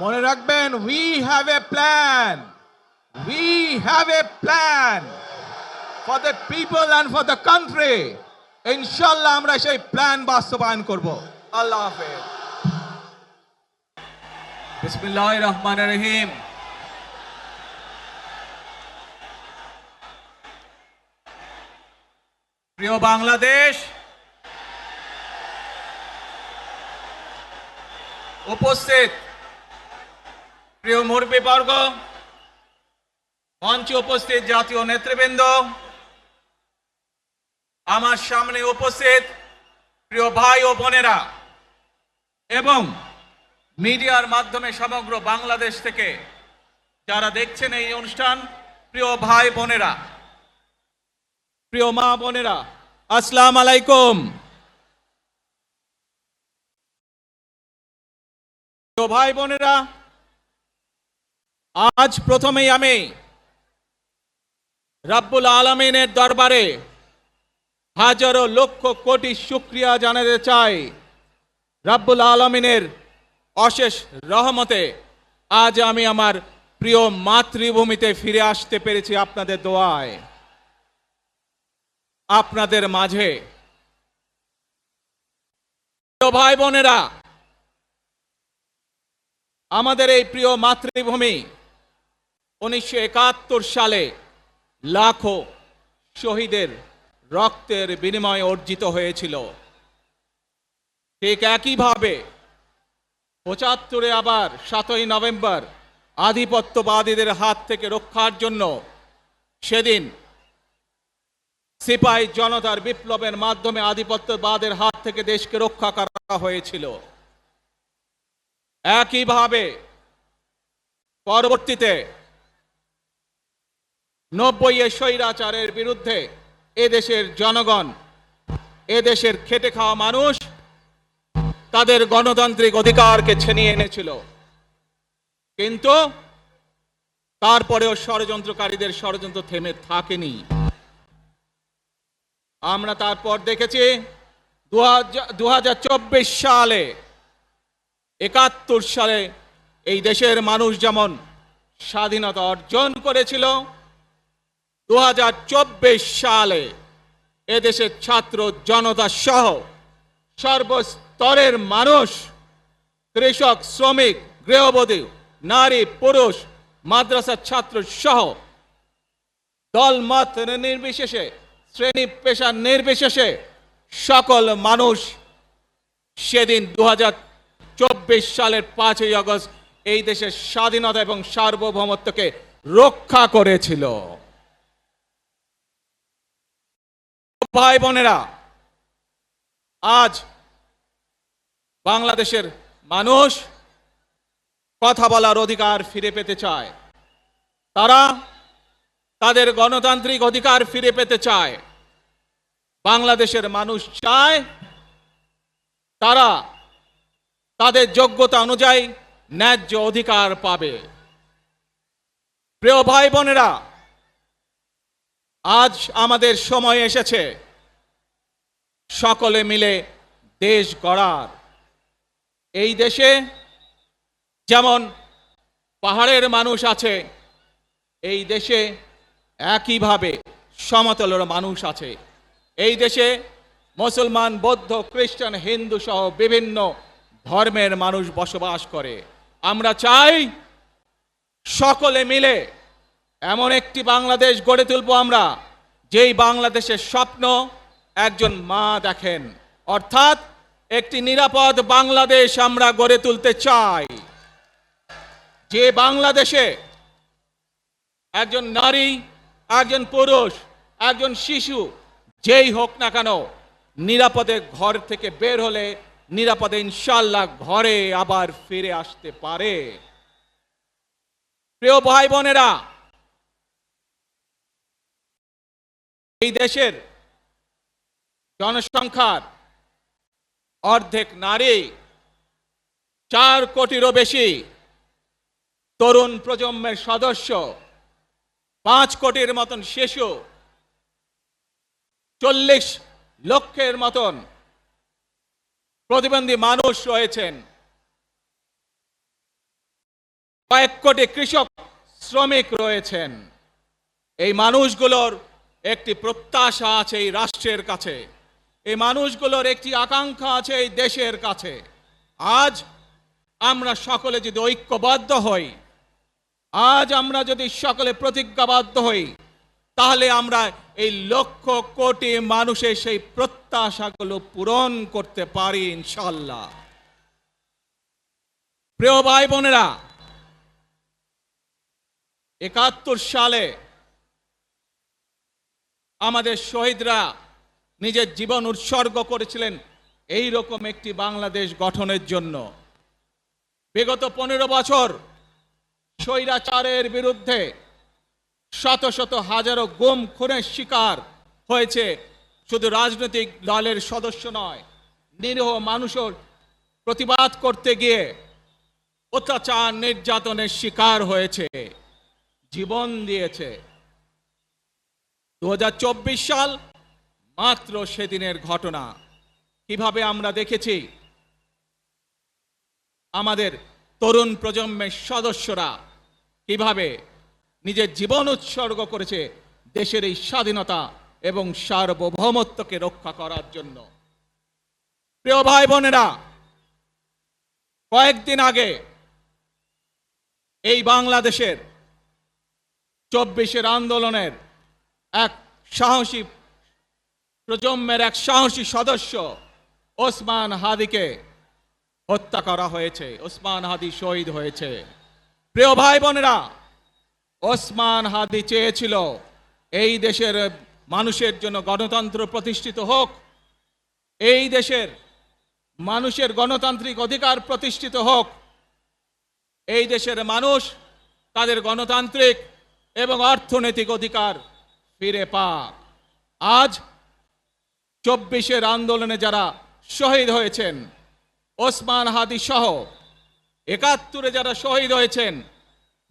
মনে রাখবেন, we have a plan, we have a plan for the people and for the country. ইনশাল্লাহ আমরা সেই প্ল্যান বাস্তবায়ন করব। আল্লাহ হাফেজ। বিসমিল্লাহির রহমানির রহিম। প্রিয় বাংলাদেশ, উপস্থিত প্রিয় মুরব্বীবর্গ, মঞ্চে উপস্থিত জাতীয় নেতৃবৃন্দ, আমার সামনে উপস্থিত প্রিয় ভাই ও বোনেরা এবং মিডিয়ার মাধ্যমে সমগ্র বাংলাদেশ থেকে যারা দেখছেন এই অনুষ্ঠান, প্রিয় ভাই বোনেরা, প্রিয় মা বোনেরা, আসসালামু আলাইকুম। প্রিয় ভাই বোনেরা, আজ প্রথমেই আমি রাব্বুল আলামিনের দরবারে হাজারো লক্ষ কোটি শুকরিয়া জানাতে চাই। রাব্বুল আলামিনের অশেষ রহমতে আজ আমি আমার প্রিয় মাতৃভূমিতে ফিরে আসতে পেরেছি আপনাদের দোয়ায়, আপনাদের মাঝে। প্রিয় ভাই বোনেরা, আমাদের এই প্রিয় মাতৃভূমি 1971 সালে লাখো শহীদের রক্তের বিনিময়ে অর্জিত হয়েছিল। ঠিক একইভাবে 75-এ আবার 7ই নভেম্বর আধিপত্যবাদীদের হাত থেকে রক্ষার জন্য সেদিন সিপাহী জনতার বিপ্লবের মাধ্যমে আধিপত্যবাদের হাত থেকে দেশকে রক্ষা করা হয়েছিল। একইভাবে পরবর্তীতে 90-এ স্বৈরাচারের বিরুদ্ধে এদেশের জনগণ, এদেশের খেটে খাওয়া মানুষ তাদের গণতান্ত্রিক অধিকারকে ছিনিয়ে এনেছিল। কিন্তু তারপরেও ষড়যন্ত্রকারীদের ষড়যন্ত্র থেমে থাকেনি। আমরা তারপর দেখেছি 2024 সালে, 71 সালে এই দেশের মানুষ যেমন স্বাধীনতা অর্জন করেছিল, 2024 সালে এদেশের ছাত্র জনতা সহ সর্বস্তরের মানুষ, কৃষক, শ্রমিক, গৃহবধূ, নারী, পুরুষ, মাদ্রাসার ছাত্র সহ দলমত নির্বিশেষে, শ্রেণী পেশা নির্বিশেষে সকল মানুষ সেদিন 2024 সালের 5ই আগস্ট এই দেশের স্বাধীনতা এবং সার্বভৌমত্বকে রক্ষা করেছিল। ভাই বোনেরা, আজ বাংলাদেশের মানুষ কথা বলার অধিকার ফিরে পেতে চায়, তারা তাদের গণতান্ত্রিক অধিকার ফিরে পেতে চায়। বাংলাদেশের মানুষ চায় তারা তাদের যোগ্যতা অনুযায়ী ন্যায্য অধিকার পাবে। প্রিয় ভাই বোনেরা, আজ আমাদের সময় এসেছে সকলে মিলে দেশ গড়ার। এই দেশে যেমন পাহাড়ের মানুষ আছে, এই দেশে একইভাবে সমতলের মানুষ আছে। এই দেশে মুসলমান, বৌদ্ধ, খ্রিস্টান, হিন্দু সহ বিভিন্ন ধর্মের মানুষ বসবাস করে। আমরা চাই সকলে মিলে এমন একটি বাংলাদেশ গড়ে তুলব আমরা, যেই বাংলাদেশের স্বপ্ন একজন মা দেখেন, অর্থাৎ একটি নিরাপদ বাংলাদেশ আমরা গড়ে তুলতে চাই। যে বাংলাদেশে একজন নারী, একজন পুরুষ, একজন শিশু যেই হোক না কেন, নিরাপদে ঘর থেকে বের হলে নিরাপদে ইনশাআল্লাহ ঘরে আবার ফিরে আসতে পারে। প্রিয় ভাই বোনেরা, এই দেশের জনসংখ্যার অর্ধেক নারী, 4 কোটিরও বেশি তরুণ প্রজন্মের সদস্য, 5 কোটির মতন শিশু, 40 লক্ষের মতন প্রতিবন্ধী মানুষ রয়েছেন। কয়েক কোটি কৃষক শ্রমিক রয়েছেন। এই মানুষগুলোর একটি প্রত্যাশা আছে এই রাষ্ট্রের কাছে, এই মানুষগুলোর একটি আকাঙ্ক্ষা আছে এই দেশের কাছে। আজ আমরা সকলে যদি ঐক্যবদ্ধ হই, আজ আমরা যদি সকলে প্রতিজ্ঞাবদ্ধ হই, তাহলে আমরা এই লক্ষ কোটি মানুষের সেই প্রত্যাশাগুলো পূরণ করতে পারি ইনশাআল্লাহ। প্রিয় ভাই বোনেরা, ৭১ সালে আমাদের শহীদরা নিজের জীবন উৎসর্গ করেছিলেন এই রকম একটি বাংলাদেশ গঠনের জন্য। বিগত 15 বছর স্বৈরাচারের বিরুদ্ধে শত শত হাজারো গুম খুনের শিকার হয়েছে শুধু রাজনৈতিক দলের সদস্য নয়, নিরীহ মানুষের প্রতিবাদ করতে গিয়ে অত্যাচার নির্যাতনের শিকার হয়েছে, জীবন দিয়েছে। 2024 সাল মাত্র সেদিনের ঘটনা। কিভাবে আমরা দেখেছি আমাদের তরুণ প্রজন্মের সদস্যরা কিভাবে নিজের জীবন উৎসর্গ করেছে দেশের এই স্বাধীনতা এবং সার্বভৌমত্বকে রক্ষা করার জন্য। প্রিয় ভাই বোনেরা, কয়েকদিন আগে এই বাংলাদেশের 24-এর আন্দোলনের এক সাহসী প্রজন্মের এক সাহসী সদস্য ওসমান হাদিকে হত্যা করা হয়েছে। ওসমান হাদি শহীদ হয়েছে। প্রিয় ভাই বোনেরা, ওসমান হাদি চেয়েছিল এই দেশের মানুষের জন্য গণতন্ত্র প্রতিষ্ঠিত হোক, এই দেশের মানুষের গণতান্ত্রিক অধিকার প্রতিষ্ঠিত হোক, এই দেশের মানুষ তাদের গণতান্ত্রিক এবং অর্থনৈতিক অধিকার ফিরে পাক। আজ 24-এর আন্দোলনে যারা শহীদ হয়েছেন, ওসমান হাদি সহ 71-এ যারা শহীদ হয়েছেন,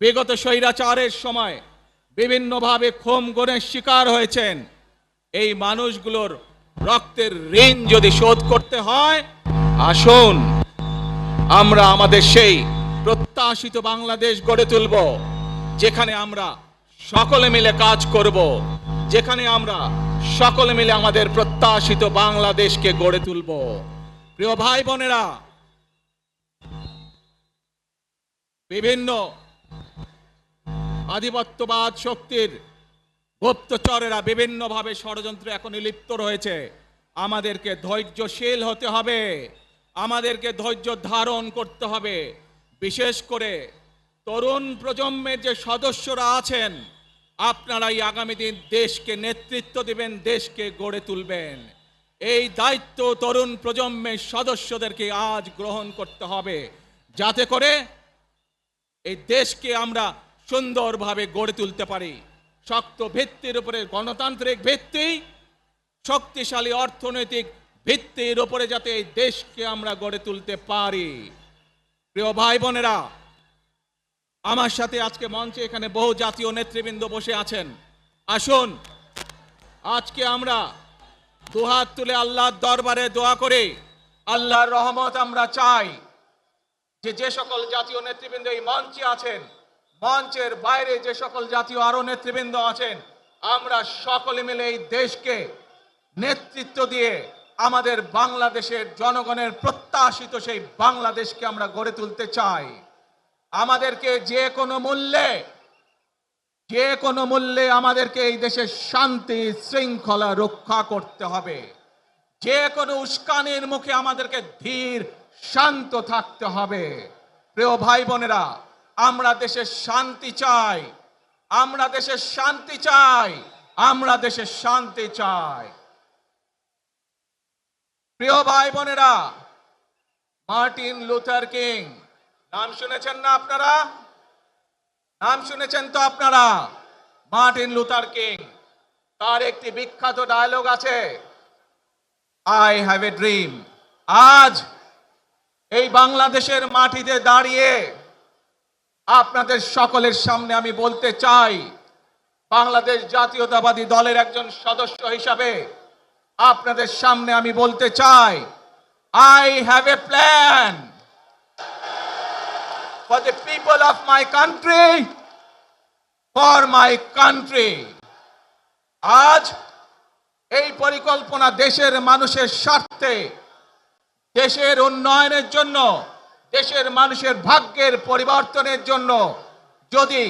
বিগত স্বৈরাচারের সময় বিভিন্নভাবে খুন গুমের শিকার হয়েছেন, এই মানুষগুলোর রক্তের ঋণ যদি শোধ করতে হয়, আসুন আমরা আমাদের সেই প্রত্যাশিত বাংলাদেশ গড়ে তুলব, যেখানে আমরা সকলে মিলে কাজ করব, যেখানে আমরা সকলে মিলে আমাদের প্রত্যাশিত বাংলাদেশকে গড়ে তুলব। প্রিয় ভাই বোনেরা, বিভিন্ন আধিপত্যবাদ শক্তির গুপ্তচরেরা বিভিন্নভাবে ষড়যন্ত্রে এখন লিপ্ত রয়েছে। আমাদেরকে ধৈর্যশীল হতে হবে, আমাদেরকে ধৈর্য ধারণ করতে হবে। বিশেষ করে তরুণ প্রজন্মের যে সদস্যরা আছেন, আপনারাই আগামী দিন দেশকে নেতৃত্ব দিবেন, দেশকে গড়ে তুলবেন। এই দায়িত্ব তরুণ প্রজন্মের সদস্যদেরকে আজ গ্রহণ করতে হবে, যাতে করে এই দেশকে আমরা সুন্দরভাবে গড়ে তুলতে পারি। শক্ত ভিত্তির উপরে গণতান্ত্রিক ভিত্তি, শক্তিশালী অর্থনৈতিক ভিত্তির উপরে যাতে এই দেশকে আমরা গড়ে তুলতে পারি। প্রিয় ভাই বোনেরা, আমার সাথে আজকে মঞ্চে এখানে বহু জাতীয় নেতৃবৃন্দ বসে আছেন। আসুন আজকে আমরা দুহাত তুলে আল্লাহর দরবারে দোয়া করে আল্লাহর রহমত আমরা চাই। যে সকল জাতীয় নেতৃবৃন্দ এই মঞ্চে আছেন, মঞ্চের বাইরে যে সকল জাতীয় আরো নেতৃবৃন্দ আছেন, আমরা সকলে মিলে এই দেশকে নেতৃত্ব দিয়ে আমাদের বাংলাদেশের জনগণের প্রত্যাশিত সেই বাংলাদেশকে আমরা গড়ে তুলতে চাই। আমাদেরকে যে কোনো মূল্যে আমাদেরকে এই দেশের শান্তি শৃঙ্খলা রক্ষা করতে হবে। যে কোনো উস্কানির মুখে আমাদেরকে ধীর শান্ত থাকতে হবে। প্রিয় ভাই বোনেরা, আমরা দেশের শান্তি চাই, আমরা দেশের শান্তি চাই, আমরা দেশের শান্তি চাই। প্রিয় ভাই বোনেরা, মার্টিন লুথার কিং নাম শুনেছেন না আপনারা? নাম শুনেছেন তো আপনারা? মার্টিন লুথার কিং, তার একটি বিখ্যাত ডায়লগ আছে, আই হ্যাভ এ ড্রিম। আজ এই বাংলাদেশের মাটিতে দাঁড়িয়ে আপনাদের সকলের সামনে আমি বলতে চাই, বাংলাদেশ জাতীয়তাবাদী দলের একজন সদস্য হিসাবে আপনাদের সামনে আমি বলতে চাই, I have a plan. for the people of my country, for my country. আজ এই পরিকল্পনা দেশের মানুষের স্বার্থে, দেশের উন্নয়নের জন্য, দেশের মানুষের ভাগ্যের পরিবর্তনের জন্য যদি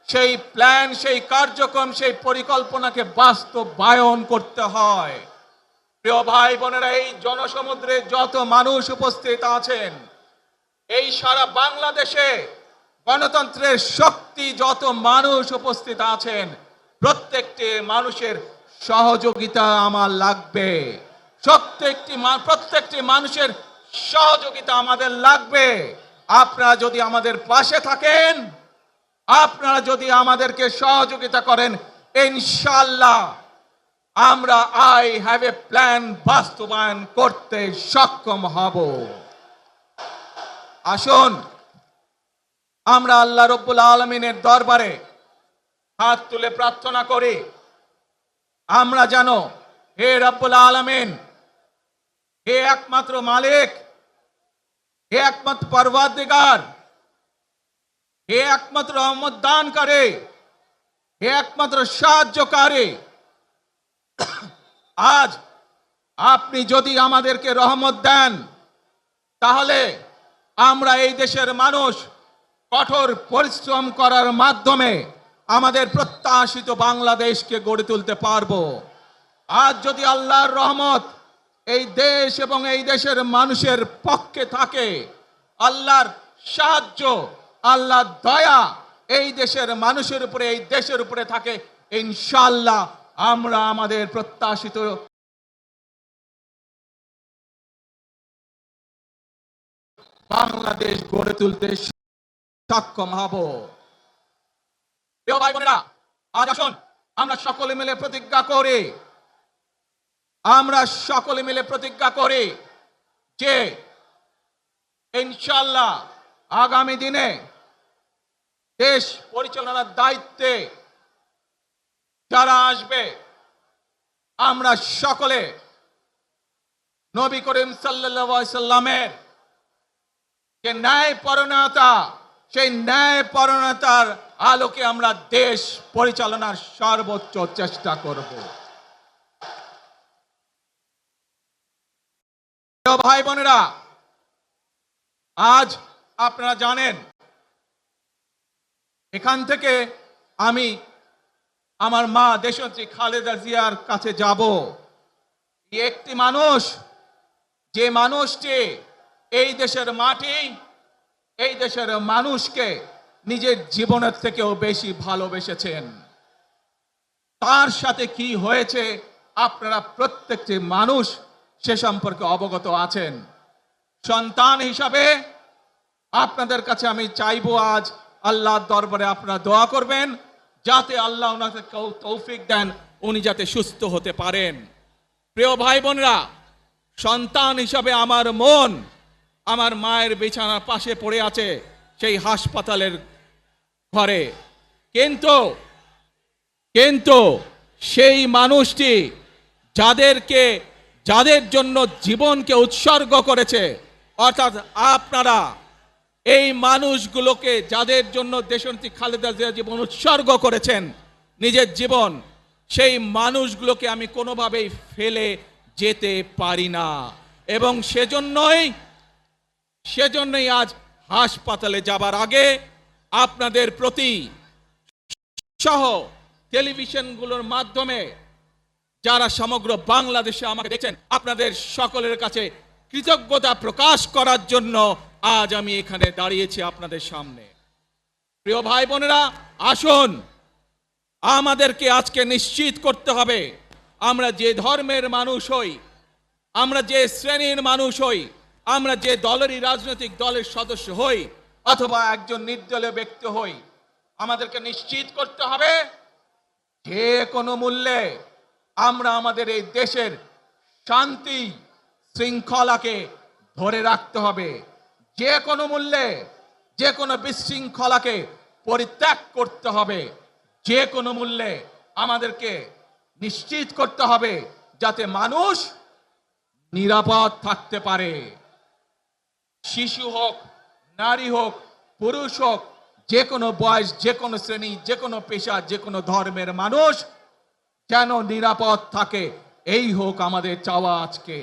সেই প্ল্যান, সেই কার্যক্রম, সেই পরিকল্পনাকে বাস্তবায়ন করতে হয়, প্রিয় ভাই বোনেরা, এই জনসমুদ্রে যত মানুষ উপস্থিত আছেন, এই সারা বাংলাদেশে গণতন্ত্রের শক্তি যত মানুষ উপস্থিত আছেন, প্রত্যেকটি মানুষের সহযোগিতা আমার লাগবে। প্রত্যেকটি মানুষের সহযোগিতা আমাদের লাগবে। আপনারা যদি আমাদের পাশে থাকেন, আপনারা যদি আমাদেরকে সহযোগিতা করেন, ইনশাআল্লাহ আমরা আই হ্যাভ এ প্ল্যান বাস্তবায়ন করতে সক্ষম হব। আসুন আমরা আল্লাহ রব্বুল আলামিনের দরবারে হাত তুলে প্রার্থনা করি, আমরা জানো হে রব্বুল আলামিন, হে একমাত্র মালিক, হে একমাত্র পরওয়ারদিগার, হে একমাত্র রহমত দানকারী, হে একমাত্র সাহায্যকারী, আজ আপনি যদি আমাদেরকে রহমত দেন, তাহলে আমরা এই দেশের মানুষ কঠোর পরিশ্রম করার মাধ্যমে আমাদের প্রত্যাশিত বাংলাদেশকে গড়ে তুলতে পারবো। আজ যদি আল্লাহর রহমত এই দেশ এবং এই দেশের মানুষের পক্ষে থাকে, আল্লাহর সাহায্য, আল্লাহর দয়া এই দেশের মানুষের উপরে, এই দেশের উপরে থাকে, ইনশাআল্লাহ আমরা আমাদের প্রত্যাশিত বাংলাদেশ গড়ে তুলতে সক্ষম হব। প্রিয় ভাই বোনেরা, আজ আসুন আমরা সকলে মিলে প্রতিজ্ঞা করি, আমরা সকলে মিলে প্রতিজ্ঞা করি যে ইনশাআল্লাহ আগামী দিনে দেশ পরিচালনার দায়িত্বে যারা আসবে, আমরা সকলে নবী করিম সাল্লাল্লাহু আলাইহি সাল্লামের যে ন্যায়পরায়ণতা, সেই ন্যায়পরায়ণতার আলোকে আমরা দেশ পরিচালনার সর্বোচ্চ চেষ্টা করব। ভাই বোনেরা, আজ আপনারা জানেন এখান থেকে আমি আমার মা দেশনেত্রী খালেদা জিয়ার কাছে যাব। একটি মানুষ, যে মানুষটি এই দেশের মাটি, এই দেশের মানুষকে নিজের জীবনের থেকেও বেশি ভালোবেসেছেন, তার সাথে কি হয়েছে আপনারা প্রত্যেকটি মানুষ সে সম্পর্কে অবগত আছেন। সন্তান হিসাবে আপনাদের কাছে আমি চাইবো, আজ আল্লাহর দরবারে আপনারা দোয়া করবেন যাতে আল্লাহ ওনাকে তৌফিক দেন, উনি যাতে সুস্থ হতে পারেন। প্রিয় ভাই বোনেরা, সন্তান হিসাবে আমার মন আমার মায়ের বিছানার পাশে পড়ে আছে সেই হাসপাতালের ঘরে, কিন্তু সেই মানুষটি যাদের জন্য জীবনকে উৎসর্গ করেছে, অর্থাৎ আপনারা এই মানুষগুলোকে, যাদের জন্য দেশনেত্রী খালেদা জিয়া জীবন উৎসর্গ করেছেন, নিজের জীবন, সেই মানুষগুলোকে আমি কোনোভাবেই ফেলে যেতে পারি না। এবং সেজন্যই আজ হাসপাতালে যাবার আগে আপনাদের প্রতি সহ টেলিভিশনগুলোর মাধ্যমে যারা সমগ্র বাংলাদেশে আমাকে দেখছেন, আপনাদের সকলের কাছে কৃতজ্ঞতা প্রকাশ করার জন্য আজ আমি এখানে দাঁড়িয়েছি আপনাদের সামনে। প্রিয় ভাই বোনেরা, আসুন আমাদেরকে আজকে নিশ্চিত করতে হবে, আমরা যে ধর্মের মানুষ হই, আমরা যে শ্রেণীর মানুষ হই, আমরা যে দলেরই রাজনৈতিক দলের সদস্য হই অথবা একজন নির্দলীয় ব্যক্তি হই, আমাদেরকে নিশ্চিত করতে হবে যে কোনো মূল্যে আমরা আমাদের এই দেশের শান্তি শৃঙ্খলাকে ধরে রাখতে হবে। যে কোনো মূল্যে যে কোনো বিশৃঙ্খলাকে পরিত্যাগ করতে হবে। যে কোনো মূল্যে আমাদেরকে নিশ্চিত করতে হবে যাতে মানুষ নিরাপদ থাকতে পারে। শিশু হোক, নারী হোক, পুরুষ হোক, যে কোনো বয়স, যে কোনো শ্রেণী, যে কোনো পেশা, যে কোনো ধর্মের মানুষ যেন নিরাপদ থাকে, এই হোক আমাদের চাওয়া আজকে।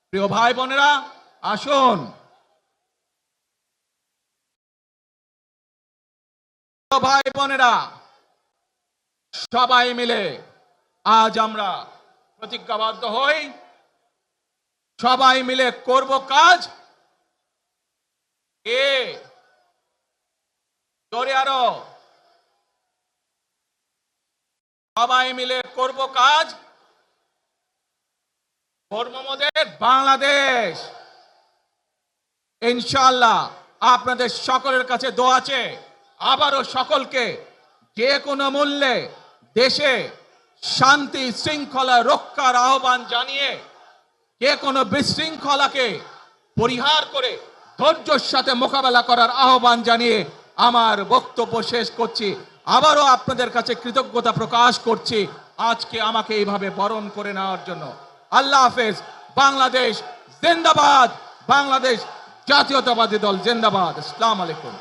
প্রিয় ভাই বোনেরা, আসুন প্রিয় ভাই বোনেরা, সবাই মিলে আজ আমরা প্রতিজ্ঞাবদ্ধ হই, সবাই মিলে করব কাজ। কে জোরে আরো, সবাই মিলে করব কাজ, কর্মমোদের বাংলাদেশ। ইনশাআল্লাহ আপনাদের সকলের কাছে দোয়া আছে, আবারও সকলকে যে কোনো মূল্যে দেশে শান্তি শৃঙ্খলা রক্ষার আহ্বান জানিয়ে যে কোনো বিশৃঙ্খলাকে পরিহার করে ধৈর্যের সাথে মোকাবেলা করার আহ্বান জানিয়ে আমার বক্তব্য শেষ করছি। আবারও আপনাদের কাছে কৃতজ্ঞতা প্রকাশ করছি আজকে আমাকে এইভাবে বরণ করে নেওয়ার জন্য। আল্লাহ হাফেজ। বাংলাদেশ জিন্দাবাদ, বাংলাদেশ জাতীয়তাবাদী দল জিন্দাবাদ। আসসালামু আলাইকুম।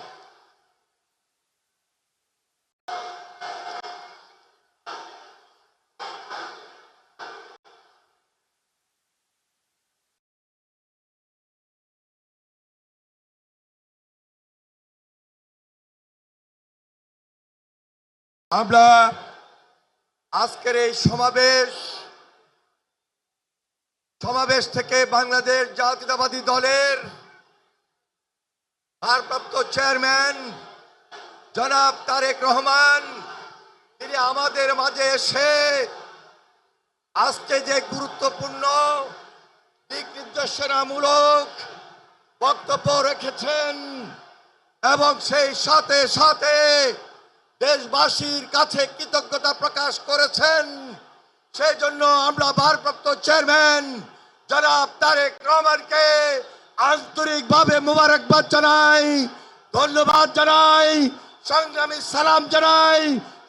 আমরা আজকের এই সমাবেশ থেকে বাংলাদেশ জাতীয়তাবাদী দলের ভারপ্রাপ্ত চেয়ারম্যান জনাব তারেক রহমান, তিনি আমাদের মাঝে এসে আজকে যে গুরুত্বপূর্ণ দিক নির্দেশনামূলক বক্তব্য রেখেছেন এবং সেই সাথে সাথে দেশবাসীর কাছে কৃতজ্ঞতা প্রকাশ করেছেন, সেই জন্য আমরা ভারপ্রাপ্ত চেয়ারম্যান জনাব তারেক রহমানকে আন্তরিকভাবে মোবারকবাদ জানাই, ধন্যবাদ জানাই, সংগ্রামী সালাম জানাই,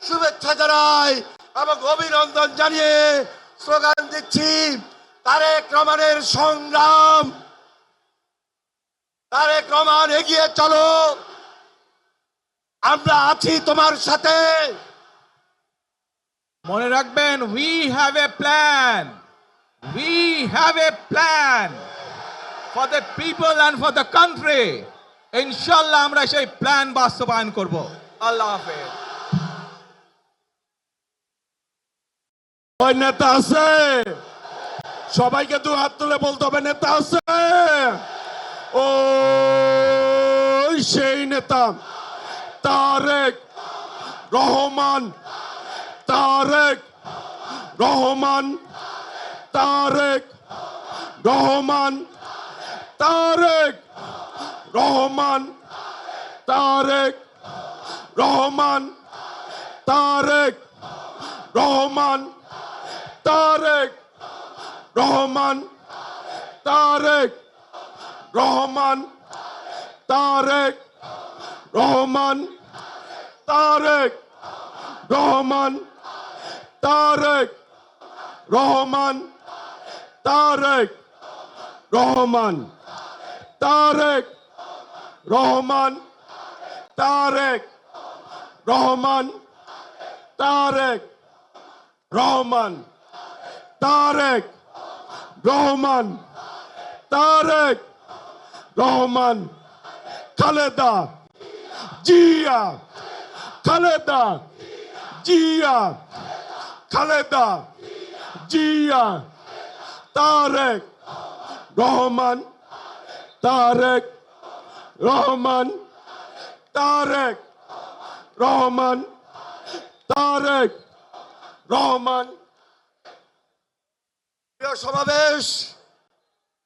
শুভেচ্ছা জানাই এবং অভিনন্দন জানিয়ে স্লোগান দিচ্ছি, তারেক রহমানের সংগ্রাম, তারেক রহমান এগিয়ে চলো, আমরা আছি তোমার সাথে। মনে রাখবেন, we have a plan, we have a plan for the people and for the country. ইনশাল্লাহ আমরা সেই প্ল্যান বাস্তবায়ন করব। আল্লাহ হাফেজ। ওই নেতা আছে, সবাইকে দু হাত তুলে বলতে হবে নেতা আছে। ও সেই নেতা তারেক রহমান, তারেক রহমান, তারেক রহমান, তারেক রহমান, তারেক রহমান, তারেক রহমান, তারেক রহমান, তারেক রহমান, তারেক রহমান, তারেক রহমান, তারেক রহমান, তারেক রহমান, তারেক রহমান, তারেক রহমান, তারেক রহমান, তারেক রহমান, তারেক রহমান, খালেদা জিয়া, খালেদা জিয়া, খালেদা জিয়া, তারেক রহমান, তারেক রহমান, তারেক রহমান, তারেক রহমান। প্রিয় সমাবেশ,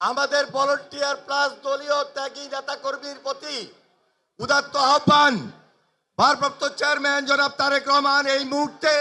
আমাদের ভলান্টিয়ার প্লাস দলীয় ত্যাগী নেতা কর্মীর প্রতি উদাত্ত আহ্বান, ভারপ্রাপ্ত চেয়ারম্যান জনাব তারেক রহমান এই মুহূর্তে